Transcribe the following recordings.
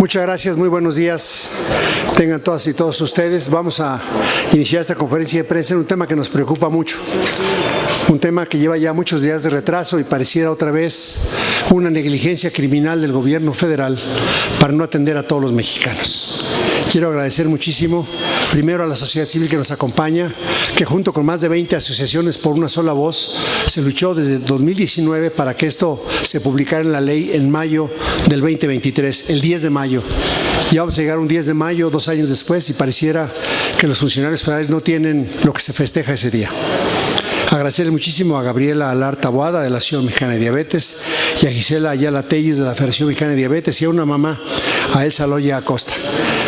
Muchas gracias, muy buenos días. Tengan todas y todos ustedes. Vamos a iniciar esta conferencia de prensa en un tema que nos preocupa mucho. Un tema que lleva ya muchos días de retraso y pareciera otra vez una negligencia criminal del gobierno federal para no atender a todos los mexicanos. Quiero agradecer muchísimo, primero a la sociedad civil que nos acompaña, que junto con más de 20 asociaciones por una sola voz, se luchó desde 2019 para que esto se publicara en la ley en mayo del 2023, el 10 de mayo. Ya vamos a llegar un 10 de mayo, 2 años después, y pareciera que los funcionarios federales no tienen lo que se festeja ese día. Agradecerle muchísimo a Gabriela Alar Taboada de la Asociación Mexicana de Diabetes y a Gisela Ayala Telles de la Federación Mexicana de Diabetes y a una mamá, a Elsa Loya Acosta.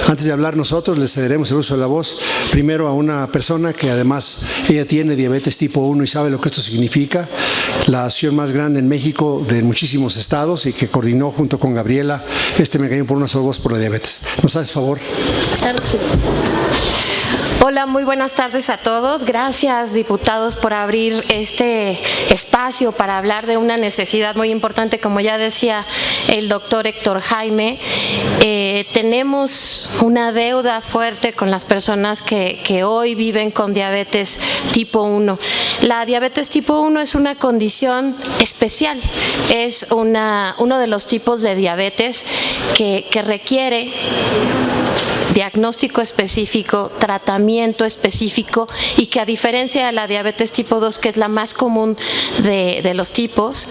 Antes de hablar nosotros, les cederemos el uso de la voz primero a una persona que además ella tiene diabetes tipo 1 y sabe lo que esto significa, la asociación más grande en México de muchísimos estados y que coordinó junto con Gabriela este mecanismo por una sola voz por la diabetes. ¿Nos haces favor? Claro, sí. Hola, muy buenas tardes a todos. Gracias, diputados, por abrir este espacio para hablar de una necesidad muy importante, como ya decía el doctor Héctor Jaime. Tenemos una deuda fuerte con las personas que hoy viven con diabetes tipo 1. La diabetes tipo 1 es una condición especial, es uno de los tipos de diabetes que requiere diagnóstico específico, tratamiento específico y que a diferencia de la diabetes tipo 2, que es la más común de los tipos,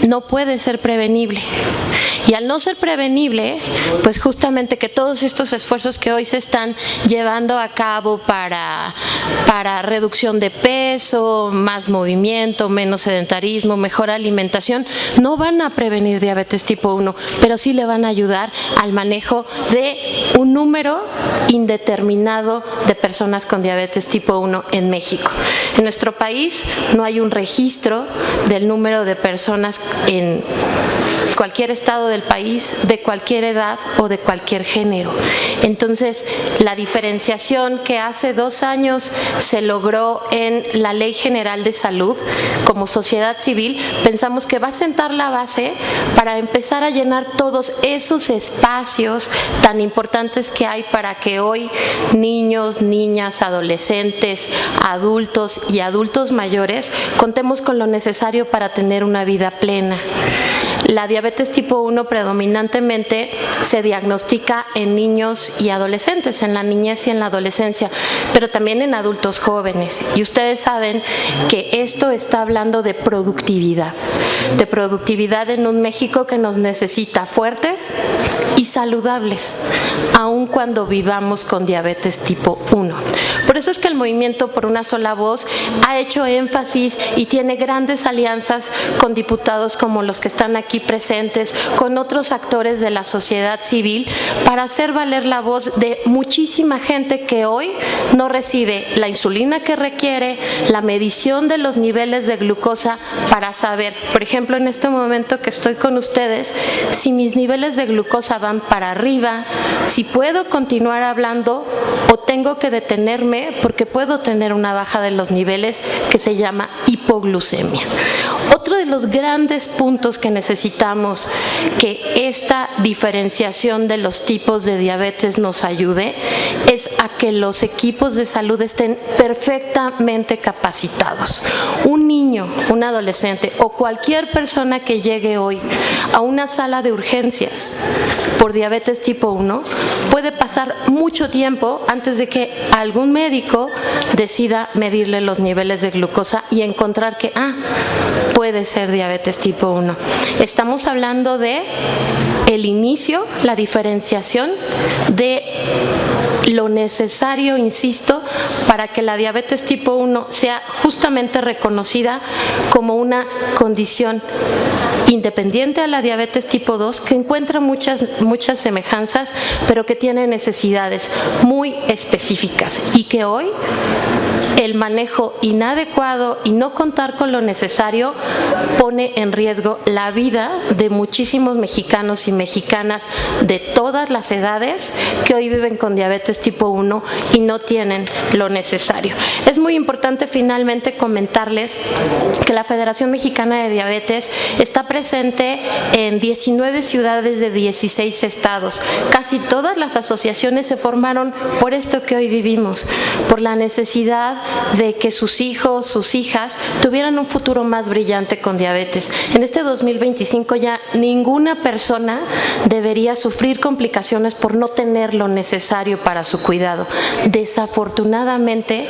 no puede ser prevenible. Y al no ser prevenible, pues justamente que todos estos esfuerzos que hoy se están llevando a cabo para reducción de peso, más movimiento, menos sedentarismo, mejor alimentación, no van a prevenir diabetes tipo 1, pero sí le van a ayudar al manejo de un número indeterminado de personas con diabetes tipo 1 en México. En nuestro país no hay un registro del número de personas en cualquier estado del país, de cualquier edad o de cualquier género. Entonces, la diferenciación que hace 2 años se logró en la Ley General de Salud, como sociedad civil, pensamos que va a sentar la base para empezar a llenar todos esos espacios tan importantes que hay para que hoy niños, niñas, adolescentes, adultos y adultos mayores contemos con lo necesario para tener una vida plena. La diabetes tipo 1 predominantemente se diagnostica en niños y adolescentes, en la niñez y en la adolescencia, pero también en adultos jóvenes. Y ustedes saben que esto está hablando de productividad en un México que nos necesita fuertes y saludables, aun cuando vivamos con diabetes tipo 1. Por eso es que el Movimiento por una sola voz ha hecho énfasis y tiene grandes alianzas con diputados como los que están aquí presentes, con otros actores de la sociedad civil, para hacer valer la voz de muchísima gente que hoy no recibe la insulina que requiere, la medición de los niveles de glucosa para saber, por ejemplo, en este momento que estoy con ustedes, si mis niveles de glucosa van para arriba, si puedo continuar hablando o tengo que detenerme porque puedo tener una baja de los niveles que se llama hipoglucemia. Otro de los grandes puntos que necesitamos que esta diferenciación de los tipos de diabetes nos ayude es a que los equipos de salud estén perfectamente capacitados. Un niño, un adolescente o cualquier persona que llegue hoy a una sala de urgencias por diabetes tipo 1 puede pasar mucho tiempo antes de que algún médico decida medirle los niveles de glucosa y encontrar que puede ser diabetes tipo 1. Estamos hablando de el inicio, la diferenciación de lo necesario, insisto, para que la diabetes tipo 1 sea justamente reconocida como una condición independiente a la diabetes tipo 2, que encuentra muchas semejanzas, pero que tiene necesidades muy específicas y que hoy el manejo inadecuado y no contar con lo necesario pone en riesgo la vida de muchísimos mexicanos y mexicanas de todas las edades que hoy viven con diabetes tipo 1 y no tienen lo necesario. Es muy importante finalmente comentarles que la Federación Mexicana de Diabetes está presente presente en 19 ciudades de 16 estados. Casi todas las asociaciones se formaron por esto que hoy vivimos, por la necesidad de que sus hijos, sus hijas, tuvieran un futuro más brillante con diabetes. En este 2025 ya ninguna persona debería sufrir complicaciones por no tener lo necesario para su cuidado. Desafortunadamente,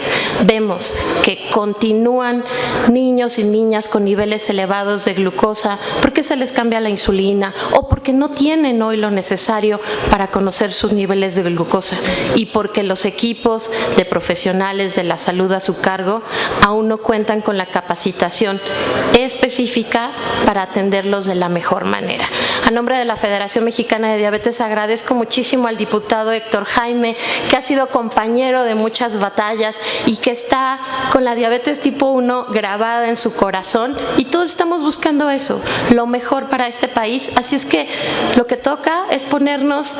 vemos que continúan niños y niñas con niveles elevados de glucosa porque se les cambia la insulina o porque no tienen hoy lo necesario para conocer sus niveles de glucosa y porque los equipos de profesionales de la salud a su cargo aún no cuentan con la capacitación específica para atenderlos de la mejor manera. A nombre de la Federación Mexicana de Diabetes agradezco muchísimo al diputado Héctor Jaime, que ha sido compañero de muchas batallas y que está con la diabetes tipo 1 grabada en su corazón, y todos estamos buscando eso, lo mejor para este país. Así es que lo que toca es ponernos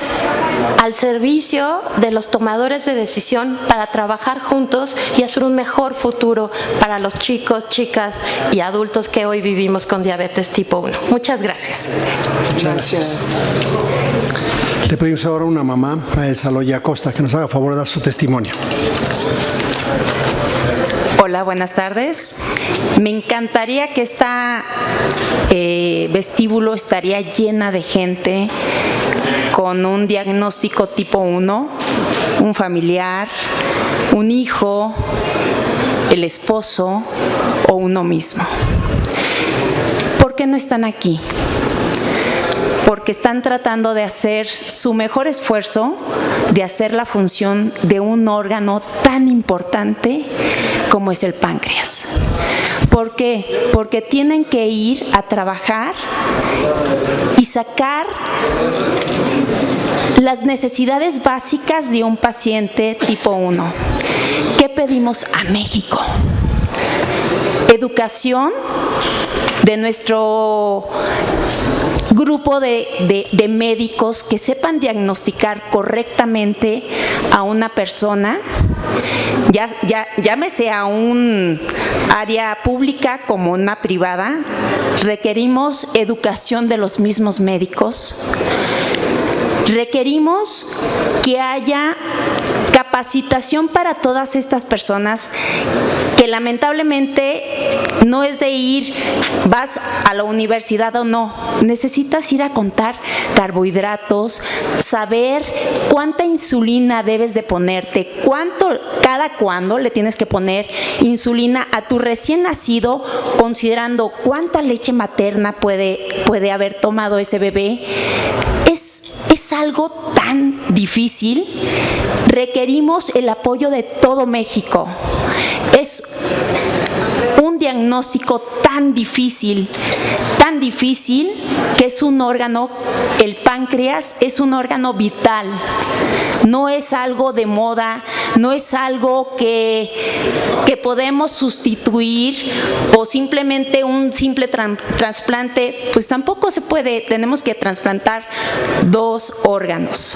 al servicio de los tomadores de decisión para trabajar juntos y hacer un mejor futuro para los chicos, chicas y adultos que hoy vivimos con diabetes tipo 1. Muchas gracias. Muchas gracias. Le pedimos ahora a una mamá, a Elsa Loya Acosta, que nos haga favor de dar su testimonio. Hola, buenas tardes. Me encantaría que esta vestíbulo estaría llena de gente con un diagnóstico tipo 1, un familiar, un hijo, el esposo o uno mismo. ¿Por qué no están aquí? Porque están tratando de hacer su mejor esfuerzo de hacer la función de un órgano tan importante como es el páncreas. ¿Por qué? Porque tienen que ir a trabajar y sacar las necesidades básicas de un paciente tipo 1. ¿Qué pedimos a México? Educación de nuestro grupo de médicos que sepan diagnosticar correctamente a una persona, llámese a un área pública como una privada. Requerimos educación de los mismos médicos. Requerimos que haya capacitación para todas estas personas que lamentablemente no es de ir, vas a la universidad o no, necesitas ir a contar carbohidratos, saber cuánta insulina debes de ponerte, cada cuándo le tienes que poner insulina a tu recién nacido, considerando cuánta leche materna puede haber tomado ese bebé. Es algo tan difícil. Requerimos el apoyo de todo México. Es un diagnóstico tan difícil que es un órgano, el páncreas es un órgano vital. No es algo de moda, no es algo que podemos sustituir o simplemente un simple trasplante, pues tampoco se puede, tenemos que trasplantar 2 órganos.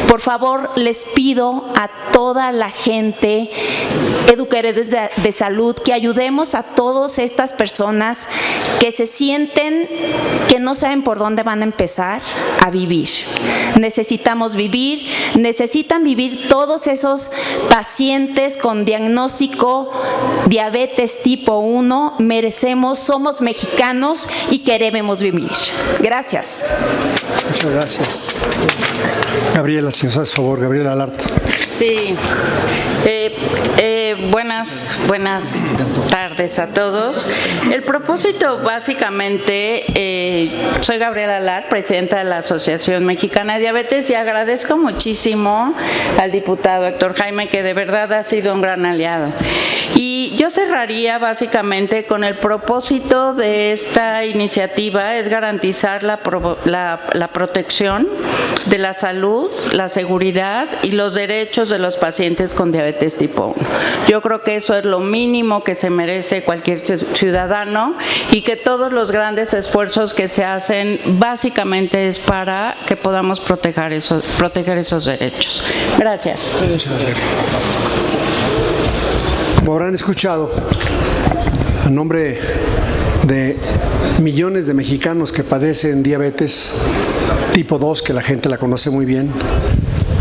Por favor, les pido a toda la gente, educadores de salud, que ayudemos a todas estas personas que se sienten que no saben por dónde van a empezar a vivir. Necesitamos vivir, necesitan vivir todos esos pacientes con diagnóstico diabetes tipo 1, merecemos, somos mexicanos y queremos vivir. Gracias. Muchas gracias. Gabriela, si nos haces favor, Gabriela Alarta. Sí, buenas tardes a todos. El propósito básicamente, soy Gabriela Alar, presidenta de la Asociación Mexicana de Diabetes, y agradezco muchísimo al diputado Héctor Jaime, que de verdad ha sido un gran aliado. Y yo cerraría básicamente con el propósito de esta iniciativa es garantizar la protección de la salud, la seguridad y los derechos de los pacientes con diabetes tipo 1. Yo creo que eso es lo mínimo que se merece cualquier ciudadano, y que todos los grandes esfuerzos que se hacen básicamente es para que podamos proteger esos derechos. Gracias. Como habrán escuchado, a nombre de millones de mexicanos que padecen diabetes tipo 2, que la gente la conoce muy bien,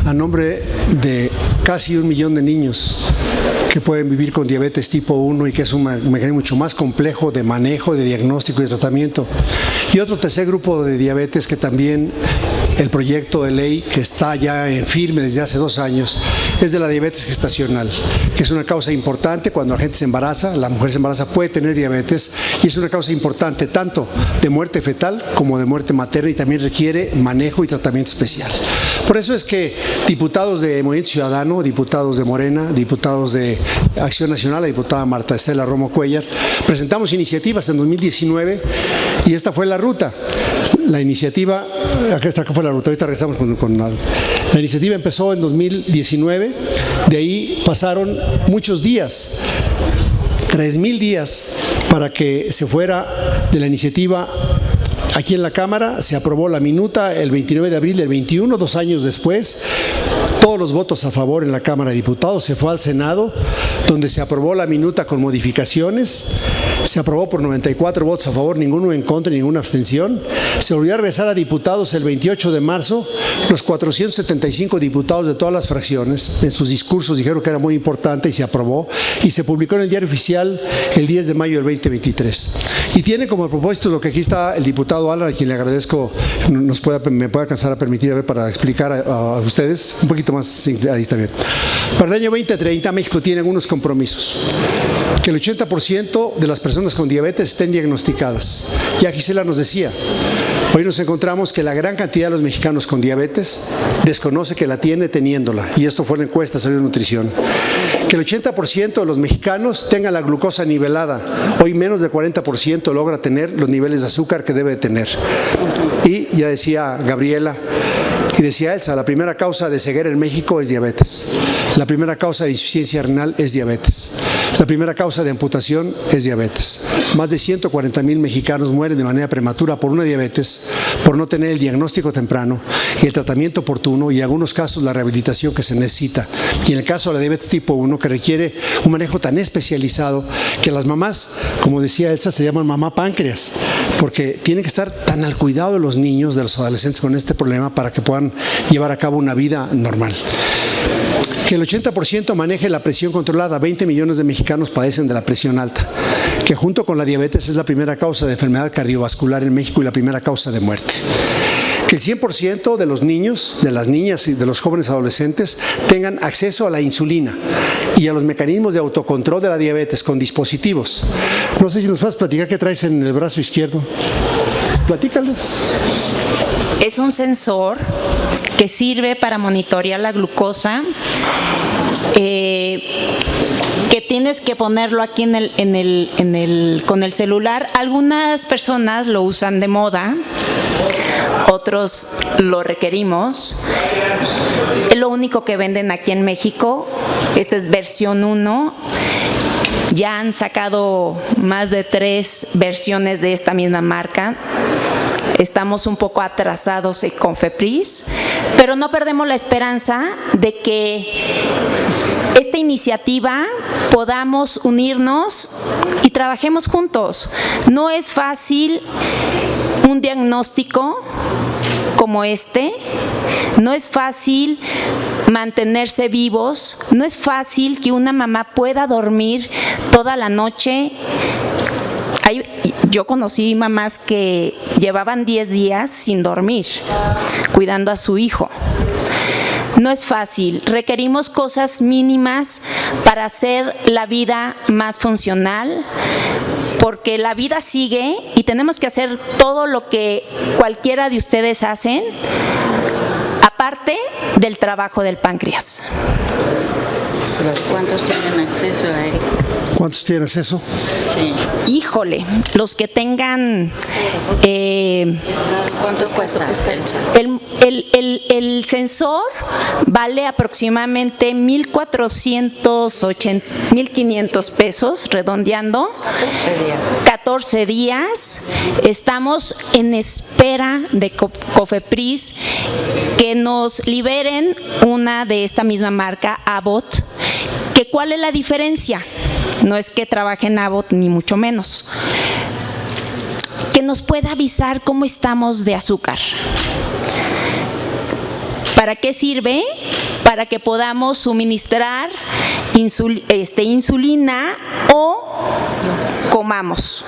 a nombre de casi 1 millón de niños que pueden vivir con diabetes tipo 1 y que es un mecanismo mucho más complejo de manejo, de diagnóstico y de tratamiento. Y otro tercer grupo de diabetes que también el proyecto de ley que está ya en firme desde hace 2 años es de la diabetes gestacional, que es una causa importante cuando la gente se embaraza, la mujer se embaraza puede tener diabetes y es una causa importante tanto de muerte fetal como de muerte materna y también requiere manejo y tratamiento especial. Por eso es que diputados de Movimiento Ciudadano, diputados de Morena, diputados de Acción Nacional, la diputada Marta Estela Romo Cuellar, presentamos iniciativas en 2019 y esta fue la ruta. La iniciativa, acá fue la ruta, ahorita regresamos con la iniciativa empezó en 2019, de ahí pasaron muchos días, 3,000 días para que se fuera de la iniciativa. Aquí en la Cámara se aprobó la minuta el 29 de abril del 21, 2 años después. Todos los votos a favor en la Cámara de Diputados, se fue al Senado, donde se aprobó la minuta con modificaciones, se aprobó por 94 votos a favor, ninguno en contra y ninguna abstención. Se volvió a regresar a diputados el 28 de marzo, los 475 diputados de todas las fracciones, en sus discursos dijeron que era muy importante y se aprobó, y se publicó en el Diario Oficial el 10 de mayo del 2023. Y tiene como propósito lo que aquí está el diputado Alan, a quien le agradezco, me pueda alcanzar a permitir para explicar a ustedes, un poquito más, ahí está bien. Para el año 2030 México tiene algunos compromisos. Que el 80% de las personas con diabetes estén diagnosticadas. Ya Gisela nos decía, hoy nos encontramos que la gran cantidad de los mexicanos con diabetes desconoce que la tiene teniéndola, y esto fue la encuesta Salud y Nutrición. Que el 80% de los mexicanos tengan la glucosa nivelada, hoy menos del 40% logra tener los niveles de azúcar que debe tener. Y ya decía Gabriela, y decía Elsa, la primera causa de ceguera en México es diabetes. La primera causa de insuficiencia renal es diabetes. La primera causa de amputación es diabetes. Más de 140,000 mexicanos mueren de manera prematura por una diabetes, por no tener el diagnóstico temprano y el tratamiento oportuno y en algunos casos la rehabilitación que se necesita. Y en el caso de la diabetes tipo 1, que requiere un manejo tan especializado que las mamás, como decía Elsa, se llaman mamá páncreas, porque tienen que estar tan al cuidado de los niños, de los adolescentes con este problema para que puedan llevar a cabo una vida normal. Que el 80% maneje la presión controlada. 20 millones de mexicanos padecen de la presión alta, que junto con la diabetes es la primera causa de enfermedad cardiovascular en México y la primera causa de muerte. Que el 100% de los niños, de las niñas y de los jóvenes adolescentes tengan acceso a la insulina y a los mecanismos de autocontrol de la diabetes con dispositivos. No sé si nos puedes platicar qué traes en el brazo izquierdo. Platícales. Es un sensor que sirve para monitorear la glucosa, que tienes que ponerlo aquí con el celular. Algunas personas lo usan de moda, otros lo requerimos. Es lo único que venden aquí en México. Esta es versión 1. Ya han sacado más de 3 versiones de esta misma marca. Estamos un poco atrasados en COFEPRIS, pero no perdemos la esperanza de que esta iniciativa podamos unirnos y trabajemos juntos. No es fácil un diagnóstico como este, no es fácil mantenerse vivos, no es fácil que una mamá pueda dormir toda la noche. Yo conocí mamás que llevaban 10 días sin dormir, cuidando a su hijo. No es fácil, requerimos cosas mínimas para hacer la vida más funcional, porque la vida sigue y tenemos que hacer todo lo que cualquiera de ustedes hacen, aparte del trabajo del páncreas. ¿Cuántos tienen acceso a él? ¿Cuántos tienen acceso? Sí. Híjole, los que tengan... ¿Cuánto cuesta? El sensor vale aproximadamente 1,480, pesos, redondeando. 14 días. Estamos en espera de COFEPRIS que nos liberen una de esta misma marca, Abbott. ¿Cuál es la diferencia? No es que trabaje en Abbott, ni mucho menos. nos pueda avisar cómo estamos de azúcar. ¿Para qué sirve? Para que podamos suministrar insulina o comamos.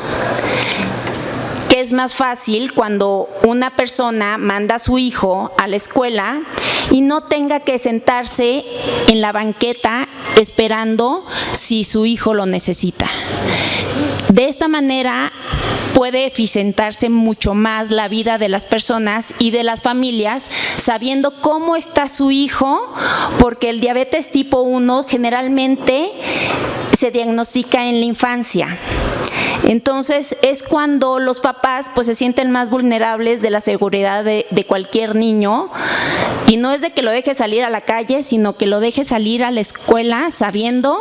¿Qué es más fácil cuando una persona manda a su hijo a la escuela y no tenga que sentarse en la banqueta esperando si su hijo lo necesita? De esta manera puede eficientarse mucho más la vida de las personas y de las familias sabiendo cómo está su hijo, porque el diabetes tipo 1 generalmente se diagnostica en la infancia. Entonces es cuando los papás pues se sienten más vulnerables de la seguridad de cualquier niño, y no es de que lo deje salir a la calle, sino que lo deje salir a la escuela sabiendo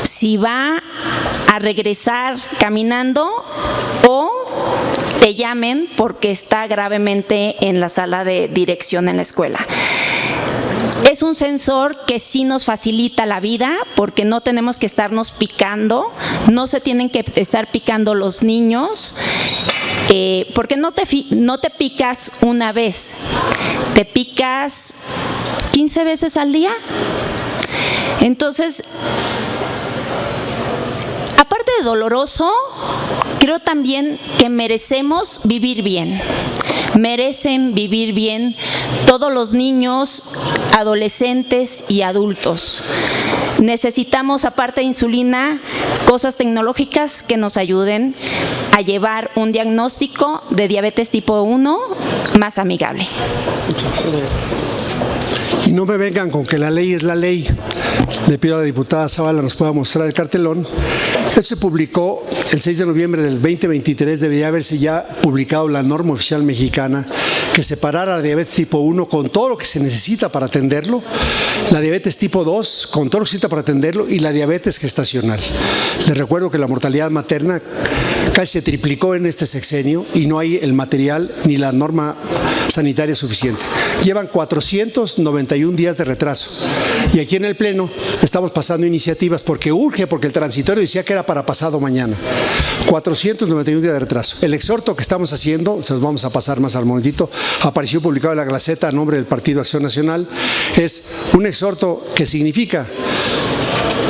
si va a regresar caminando o te llamen porque está gravemente en la sala de dirección en la escuela. Es un sensor que sí nos facilita la vida porque no tenemos que estarnos picando, no se tienen que estar picando los niños, porque no te picas una vez, te picas 15 veces al día. Entonces, aparte de doloroso, creo también que merecemos vivir bien. Merecen vivir bien todos los niños, adolescentes y adultos. Necesitamos, aparte de insulina, cosas tecnológicas que nos ayuden a llevar un diagnóstico de diabetes tipo 1 más amigable. Muchas gracias. Y no me vengan con que la ley es la ley. Le pido a la diputada Zavala nos pueda mostrar el cartelón. Esto se publicó el 6 de noviembre del 2023. Debería haberse ya publicado la norma oficial mexicana que separara la diabetes tipo 1 con todo lo que se necesita para atenderlo, la diabetes tipo 2 con todo lo que se necesita para atenderlo y la diabetes gestacional. Les recuerdo que la mortalidad materna casi se triplicó en este sexenio y no hay el material ni la norma sanitaria suficiente. Llevan 491 días de retraso y aquí en el Pleno estamos pasando iniciativas porque urge, porque el transitorio decía que era para pasado mañana. 491 días de retraso. El exhorto que estamos haciendo, se los vamos a pasar más al momentito, apareció publicado en la Gaceta a nombre del Partido Acción Nacional, es un exhorto que significa: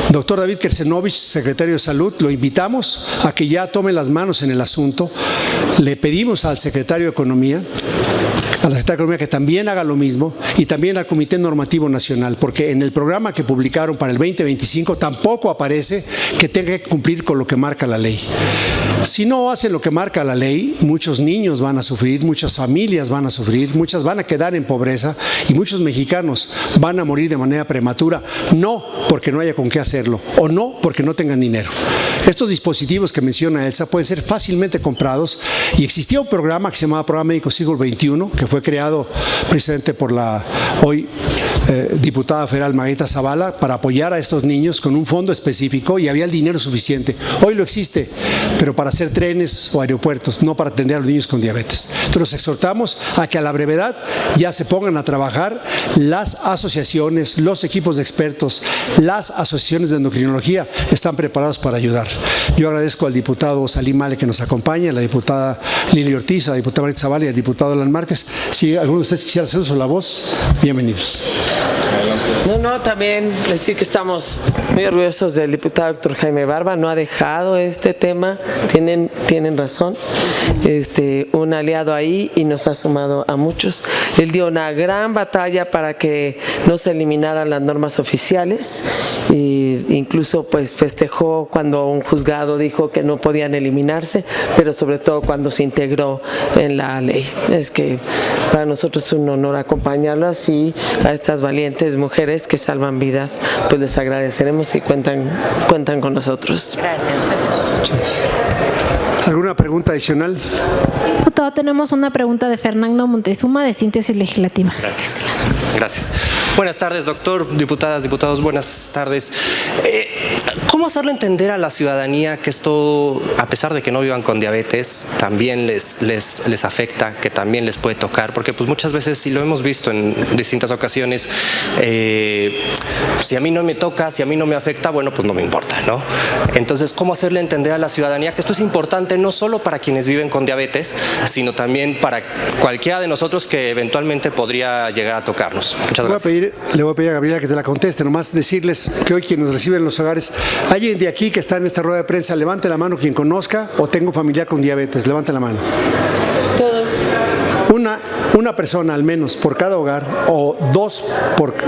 doctor David Kersenovich, secretario de Salud, lo invitamos a que ya tome las manos en el asunto. Le pedimos al secretario de Economía, a la Secretaría de Economía, que también haga lo mismo, y también al Comité Normativo Nacional, porque en el programa que publicaron para el 2025 tampoco aparece que tenga que cumplir con lo que marca la ley. Si no hacen lo que marca la ley, muchos niños van a sufrir, muchas familias van a sufrir, muchas van a quedar en pobreza y muchos mexicanos van a morir de manera prematura, no porque no haya con qué hacerlo o no porque no tengan dinero. Estos dispositivos que menciona Elsa pueden ser fácilmente comprados y existía un programa que se llamaba Programa Médico Siglo XXI, que fue creado precisamente por la hoy diputada federal Margarita Zavala para apoyar a estos niños con un fondo específico y había el dinero suficiente. Hoy lo existe, pero para hacer trenes o aeropuertos, no para atender a los niños con diabetes. Entonces los exhortamos a que a la brevedad ya se pongan a trabajar las asociaciones, los equipos de expertos, las asociaciones de endocrinología están preparados para ayudar. Yo agradezco al diputado Salim Male que nos acompaña, a la diputada Lili Ortiz, a la diputada Margarita Zavala y al diputado Alan Márquez. Si alguno de ustedes quisiera hacer uso de la voz, bienvenidos. No, también decir que estamos muy orgullosos del diputado Héctor Jaime Barba, no ha dejado este tema, tienen razón, un aliado ahí y nos ha sumado a muchos. Él dio una gran batalla para que no se eliminaran las normas oficiales e incluso pues festejó cuando un juzgado dijo que no podían eliminarse, pero sobre todo cuando se integró en la ley. Es que para nosotros es un honor acompañarlos y a estas valientes mujeres que salvan vidas, pues les agradeceremos y cuentan con nosotros. Gracias. ¿Alguna pregunta adicional? Diputado, tenemos una pregunta de Fernando Montezuma de Síntesis Legislativa. Gracias. Buenas tardes, doctor, diputadas, diputados, buenas tardes. ¿Cómo hacerle entender a la ciudadanía que esto, a pesar de que no vivan con diabetes, también les afecta, que también les puede tocar? Porque pues muchas veces, y lo hemos visto en distintas ocasiones, si a mí no me toca, si a mí no me afecta, bueno, pues no me importa, ¿no? Entonces, ¿cómo hacerle entender a la ciudadanía que esto es importante no solo para quienes viven con diabetes, sino también para cualquiera de nosotros que eventualmente podría llegar a tocarnos? Muchas gracias. Le voy a pedir a Gabriela que te la conteste, nomás decirles que hoy quien nos recibe en los hogares, alguien de aquí que está en esta rueda de prensa, levante la mano quien conozca o tengo familiar con diabetes, levante la mano. Todos. Una persona al menos por cada hogar o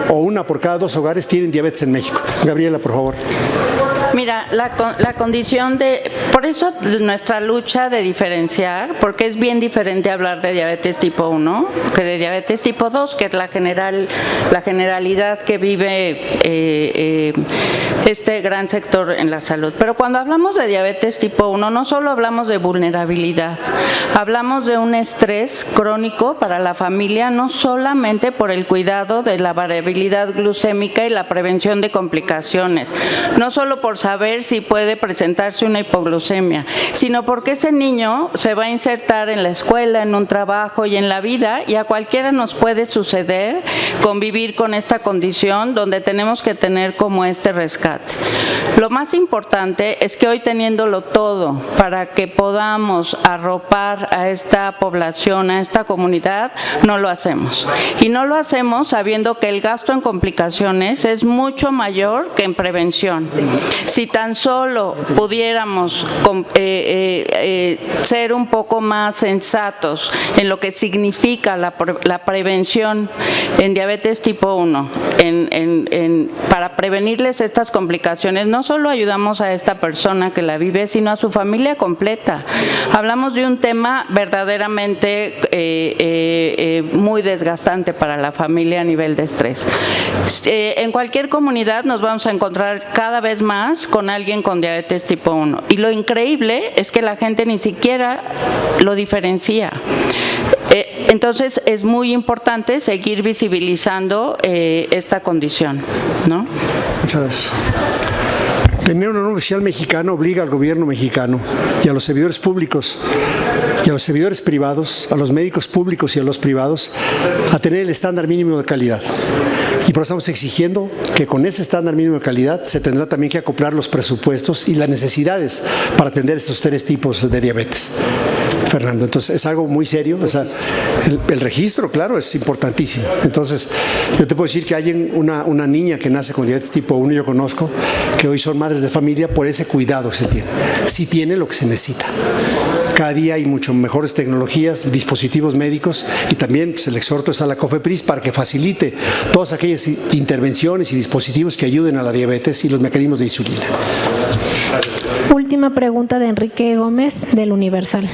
una por cada 2 hogares tienen diabetes en México. Gabriela, por favor. Mira, la condición de, por eso nuestra lucha de diferenciar, porque es bien diferente hablar de diabetes tipo 1 que de diabetes tipo 2, que es la generalidad que vive este gran sector en la salud. Pero cuando hablamos de diabetes tipo 1, no solo hablamos de vulnerabilidad, hablamos de un estrés crónico para la familia, no solamente por el cuidado de la variabilidad glucémica y la prevención de complicaciones, no solo por saber si puede presentarse una hipoglucemia, sino porque ese niño se va a insertar en la escuela, en un trabajo y en la vida, y a cualquiera nos puede suceder convivir con esta condición donde tenemos que tener como este rescate. Lo más importante es que hoy, teniéndolo todo para que podamos arropar a esta población, a esta comunidad, no lo hacemos. Y no lo hacemos sabiendo que el gasto en complicaciones es mucho mayor que en prevención. Si tan solo pudiéramos ser un poco más sensatos en lo que significa la prevención en diabetes tipo 1, para prevenirles estas complicaciones, no solo ayudamos a esta persona que la vive, sino a su familia completa. Hablamos de un tema verdaderamente muy desgastante para la familia a nivel de estrés. En cualquier comunidad nos vamos a encontrar cada vez más con alguien con diabetes tipo 1. Y lo increíble es que la gente ni siquiera lo diferencia. Entonces es muy importante seguir visibilizando esta condición, ¿no? Muchas gracias. Tener un oficial mexicano obliga al gobierno mexicano y a los servidores públicos y a los servidores privados, a los médicos públicos y a los privados, a tener el estándar mínimo de calidad. Y por eso estamos exigiendo que con ese estándar mínimo de calidad se tendrá también que acoplar los presupuestos y las necesidades para atender estos 3 tipos de diabetes. Fernando, entonces es algo muy serio. O sea, el registro, claro, es importantísimo. Entonces, yo te puedo decir que hay una niña que nace con diabetes tipo 1, yo conozco, que hoy son madres de familia por ese cuidado que se tiene. Sí tiene lo que se necesita. Cada día hay mucho mejores tecnologías, dispositivos médicos, y también pues, el exhorto está a la COFEPRIS para que facilite todas aquellas intervenciones y dispositivos que ayuden a la diabetes y los mecanismos de insulina. Última pregunta de Enrique Gómez, del Universal.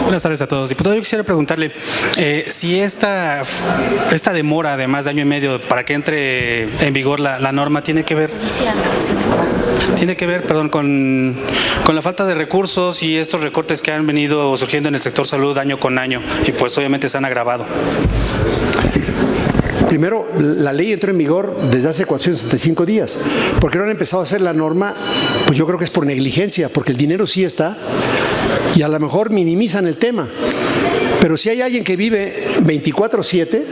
Buenas tardes a todos. Diputado, yo quisiera preguntarle si esta demora de más de año y medio para que entre en vigor la norma tiene que ver con la falta de recursos y estos recortes que han venido surgiendo en el sector salud año con año y pues obviamente se han agravado. Primero, la ley entró en vigor desde hace 465 días. ¿Por qué no han empezado a hacer la norma? Pues yo creo que es por negligencia, porque el dinero sí está y a lo mejor minimizan el tema. Pero si hay alguien que vive 24/7,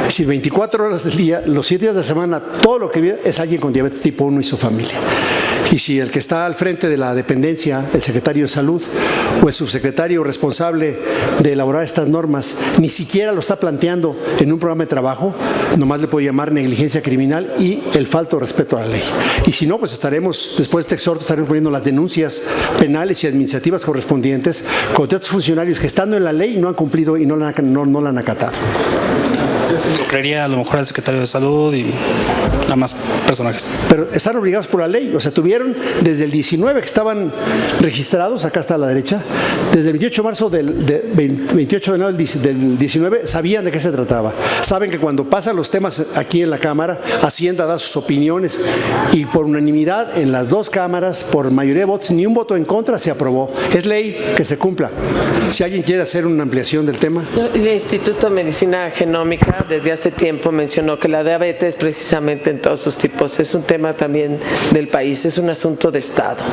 es decir, 24 horas del día, los 7 días de la semana, todo lo que vive es alguien con diabetes tipo 1 y su familia. Y si el que está al frente de la dependencia, el secretario de Salud o el subsecretario responsable de elaborar estas normas, ni siquiera lo está planteando en un programa de trabajo, nomás le puedo llamar negligencia criminal y el falto de respeto a la ley. Y si no, pues después de este exhorto, estaremos poniendo las denuncias penales y administrativas correspondientes contra estos funcionarios que, estando en la ley, no han cumplido y no la han acatado. Lo creería a lo mejor al secretario de Salud y a más personajes. Pero están obligados por la ley, o sea, tuvieron desde el 19 que estaban registrados, acá está a la derecha, desde el 28 de marzo 28 de enero del 19 sabían de qué se trataba. Saben que cuando pasan los temas aquí en la Cámara, Hacienda da sus opiniones y por unanimidad en las 2 cámaras, por mayoría de votos, ni un voto en contra se aprobó. Es ley, que se cumpla. Si alguien quiere hacer una ampliación del tema. El Instituto de Medicina Genómica desde hace este tiempo mencionó que la diabetes precisamente en todos sus tipos es un tema también del país, es un asunto de Estado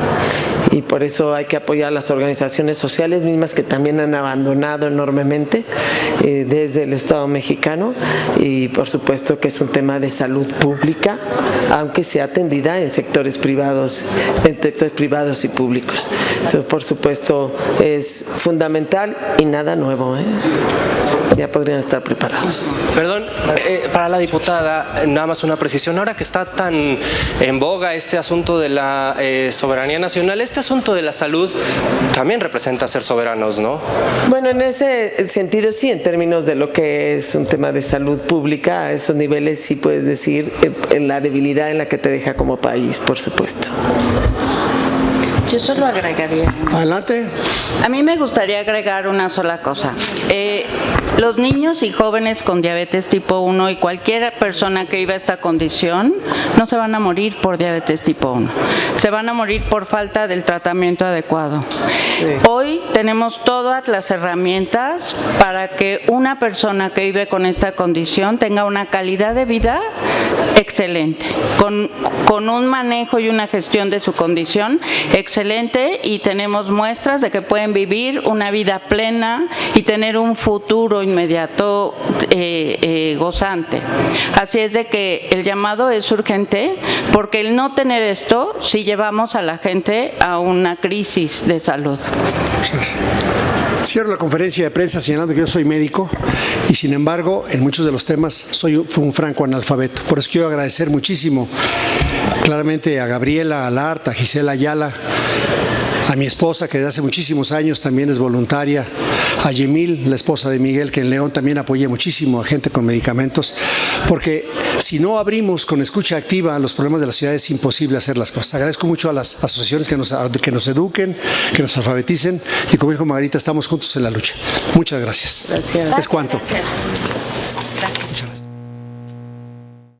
y por eso hay que apoyar a las organizaciones sociales mismas que también han abandonado enormemente desde el Estado mexicano y por supuesto que es un tema de salud pública, aunque sea atendida en sectores privados y públicos. Entonces, por supuesto, es fundamental y nada nuevo, ya podrían estar preparados. Perdón, para la diputada, nada más una precisión. Ahora que está tan en boga este asunto de la soberanía nacional, este asunto de la salud también representa ser soberanos, ¿no? Bueno, en ese sentido sí, en términos de lo que es un tema de salud pública, a esos niveles sí puedes decir en la debilidad en la que te deja como país, por supuesto. Yo solo agregaría. Adelante. A mí me gustaría agregar una sola cosa. Los niños y jóvenes con diabetes tipo 1 y cualquier persona que viva esta condición no se van a morir por diabetes tipo 1. Se van a morir por falta del tratamiento adecuado. Sí. Hoy tenemos todas las herramientas para que una persona que vive con esta condición tenga una calidad de vida excelente, con un manejo y una gestión de su condición excelente y tenemos muestras de que pueden vivir una vida plena y tener un futuro inmediato gozante. Así es de que el llamado es urgente porque el no tener esto sí llevamos a la gente a una crisis de salud. Cierro la conferencia de prensa señalando que yo soy médico y sin embargo en muchos de los temas soy un franco analfabeto. Por eso quiero agradecer muchísimo claramente a Gabriela Alart, a Gisela Ayala, a mi esposa que desde hace muchísimos años también es voluntaria, a Yemil, la esposa de Miguel, que en León también apoyé muchísimo a gente con medicamentos, porque si no abrimos con escucha activa a los problemas de la ciudad es imposible hacer las cosas. Agradezco mucho a las asociaciones que nos eduquen, que nos alfabeticen y como dijo Margarita, estamos juntos en la lucha. Muchas gracias. Gracias. Es cuanto. Gracias.